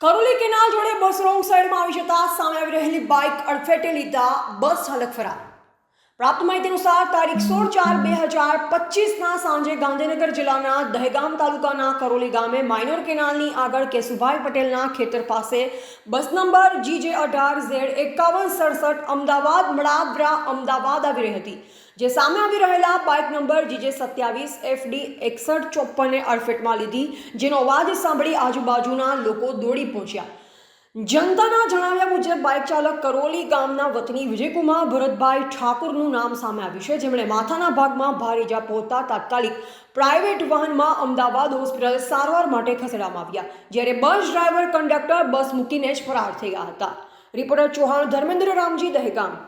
Karoli canal જોડે બસ wrong સાઈડમાં આવી જતા સામે આવી રહેલી બાઇક અડફેટે લીધા બસ ચાલક ફરાર. પ્રાપ્ત માહિતી અનુસાર તારીખ 16/4/2025ના સાંજે ગાંધીનગર જિલ્લાના દહેગામ તાલુકાના કરોલી ગામે માઇનોર કેનાલની આગળ કેશુભાઈ પટેલના ખેતર પાસે bus number GJ18Z5167 Ahmedabad Madadara Ahmedabad આવી રહી હતી, જે સામે આવી રહેલા બાઇક નંબર GJ27FD6154ને અડફેટમાં લીધી, જેનો અવાજ સાંભળી આજુબાજુના લોકો દોડી પહોંચ્યા. જનતાના જણાવ્યા મુજબ બાઇક ચાલક કરોલી ગામના વતની વિજયકુમાર ભરતભાઈ ઠાકુરનું નામ સામે આવ્યું છે, જેમણે માથાના ભાગમાં ભારે ઇજા પહોંચતા તાત્કાલિક પ્રાઇવેટ વાહનમાં અમદાવાદ હોસ્પિટલ સારવાર માટે ખસેડવામાં આવ્યા, જ્યારે બસ ડ્રાઈવર કંડક્ટર બસ મૂકીને જ ફરાર થઈ ગયા હતા. રિપોર્ટર ચૌહાણ ધર્મેન્દ્ર રામજી, દહેગામ.